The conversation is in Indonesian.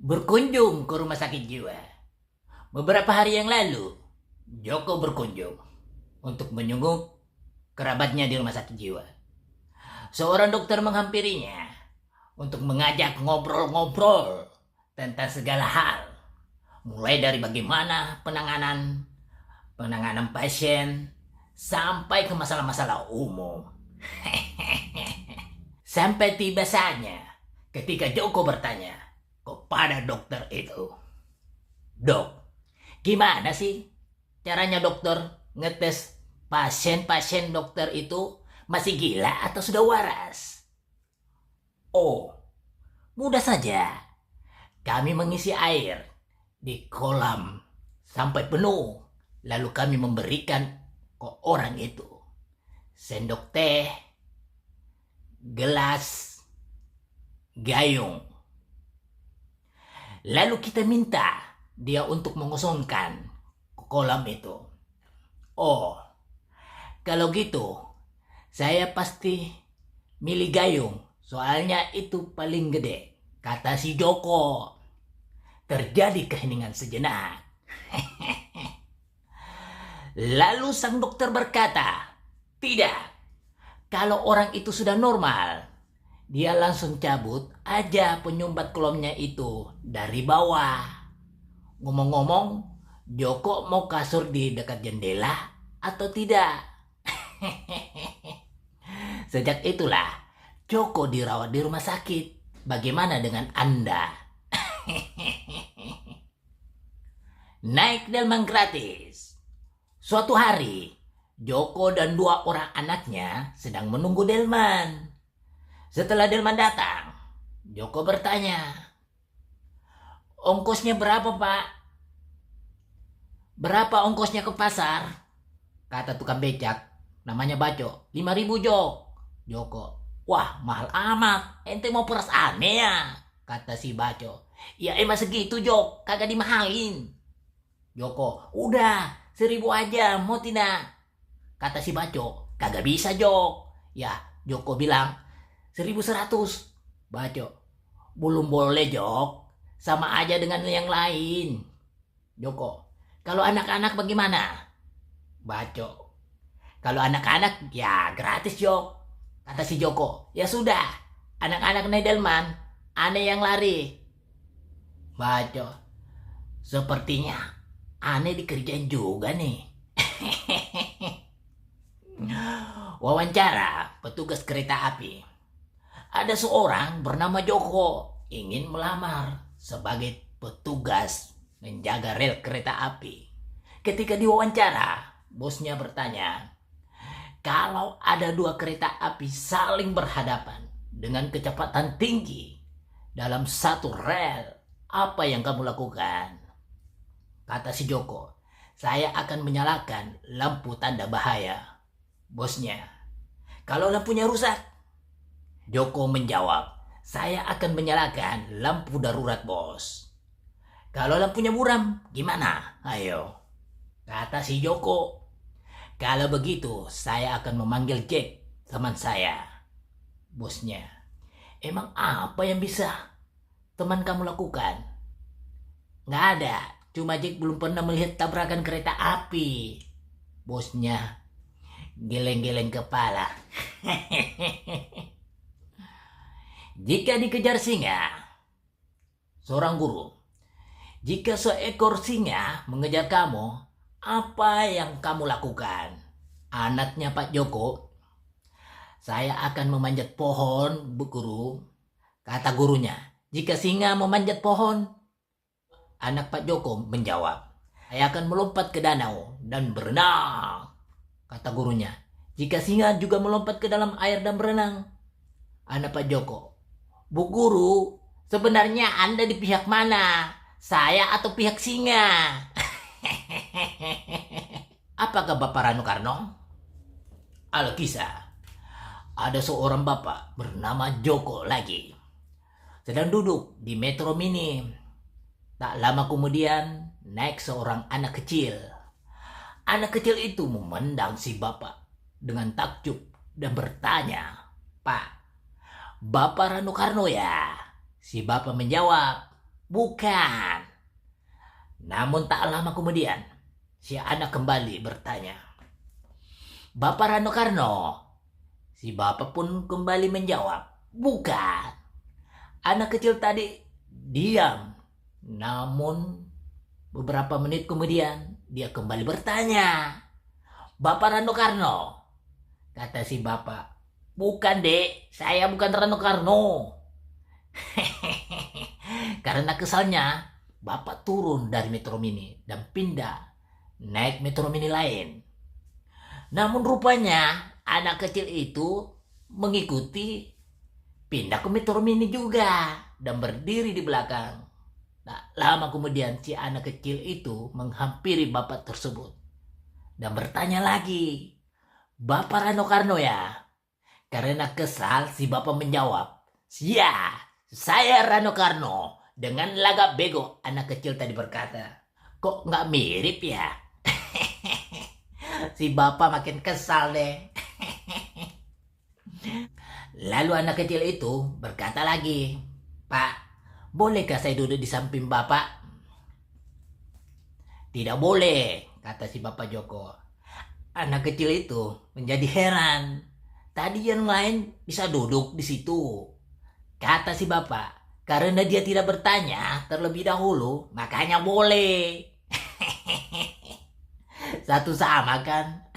Berkunjung ke rumah sakit jiwa. Beberapa hari yang lalu, Joko berkunjung untuk menjenguk kerabatnya di rumah sakit jiwa. Seorang dokter menghampirinya untuk mengajak ngobrol-ngobrol tentang segala hal, mulai dari bagaimana penanganan pasien sampai ke masalah-masalah umum. Sampai tiba saatnya ketika Joko bertanya kepada dokter itu, "Dok, gimana sih caranya dokter ngetes pasien-pasien dokter itu masih gila atau sudah waras?" "Oh, mudah saja. Kami mengisi air di kolam sampai penuh. Lalu kami memberikan ke orang itu sendok teh, gelas, gayung. Lalu kita minta dia untuk mengosongkan kolam itu." "Oh, kalau gitu saya pasti milih gayung. Soalnya itu paling gede," kata si Joko. Terjadi keheningan sejenak. Lalu sang dokter berkata, "Tidak, kalau orang itu sudah normal, dia langsung cabut aja penyumbat kolomnya itu dari bawah." Ngomong-ngomong, Joko mau kasur di dekat jendela atau tidak? Sejak itulah Joko dirawat di rumah sakit. Bagaimana dengan Anda? Naik delman gratis. Suatu hari, Joko dan dua orang anaknya sedang menunggu delman. Setelah delman datang, Joko bertanya, "Ongkosnya berapa, Pak?" "Berapa ongkosnya ke pasar?" kata tukang becak. Namanya Baco. 5.000, Jok. Joko, "Wah, mahal amat. Ente mau peras aneh ya?" kata si Baco. "Ya emang segitu, Jok. Kagak dimahalin." Joko, "Udah, 1.000 aja, mau tidak?" kata si Baco. "Kagak bisa, Jok." Ya, Joko bilang, 1.100. Baco, "Belum boleh, Jok. Sama aja dengan yang lain." Joko, "Kalau anak-anak bagaimana?" Baco, "Kalau anak-anak ya gratis, Jok." Kata si Joko, "Ya sudah, anak-anak Nedelman, aneh yang lari." Baco, "Sepertinya aneh dikerjain juga nih." Wawancara petugas kereta api. Ada seorang bernama Joko ingin melamar sebagai petugas menjaga rel kereta api. Ketika diwawancara, bosnya bertanya, "Kalau ada dua kereta api saling berhadapan dengan kecepatan tinggi dalam satu rel, apa yang kamu lakukan?" Kata si Joko, "Saya akan menyalakan lampu tanda bahaya." Bosnya, "Kalau lampunya rusak?" Joko menjawab, "Saya akan menyalakan lampu darurat, bos." "Kalau lampunya buram, gimana? Ayo." Kata si Joko, "Kalau begitu, saya akan memanggil Jack, teman saya." Bosnya, "Emang apa yang bisa teman kamu lakukan?" "Nggak ada, cuma Jack belum pernah melihat tabrakan kereta api." Bosnya geleng-geleng kepala. Jika dikejar singa, seorang guru, jika seekor singa mengejar kamu, apa yang kamu lakukan? Anaknya Pak Joko, "Saya akan memanjat pohon, Bu Guru." Kata gurunya, "Jika singa memanjat pohon?" Anak Pak Joko menjawab, "Saya akan melompat ke danau dan berenang." Kata gurunya, "Jika singa juga melompat ke dalam air dan berenang?" Anak Pak Joko, "Bu Guru, sebenarnya Anda di pihak mana? Saya atau pihak singa?" Apakah Bapak Rano Karno? Alkisah, ada seorang bapak bernama Joko lagi. Sedang duduk di metro mini. Tak lama kemudian naik seorang anak kecil. Anak kecil itu memandang si bapak dengan takjub dan bertanya, "Pak, Bapak Rano Karno ya?" Si bapak menjawab, Bukan. Namun tak lama kemudian, si anak kembali bertanya, Bapak Rano Karno? Si bapak pun kembali menjawab, bukan. Anak kecil tadi diam. Namun beberapa menit kemudian dia kembali bertanya, Bapak Rano Karno? Kata si bapak, bukan dek, saya bukan Rano Karno. Karena kesalnya, bapak turun dari Metro Mini dan pindah naik Metro Mini lain. Namun rupanya anak kecil itu mengikuti pindah ke Metro Mini juga dan berdiri di belakang. Tak lama kemudian si anak kecil itu menghampiri bapak tersebut dan bertanya lagi, Bapak Rano Karno ya? Karena kesal si bapak menjawab, ya, saya Rano Karno. Dengan lagak bego anak kecil tadi berkata, kok nggak mirip ya? Si bapak makin kesal deh. Lalu anak kecil itu berkata lagi, Pak, bolehkah saya duduk di samping bapak? Tidak boleh, kata si bapak Joko. Anak kecil itu menjadi heran. Tadi yang lain bisa duduk di situ. Kata si bapak, karena dia tidak bertanya terlebih dahulu, makanya boleh. Satu sama kan?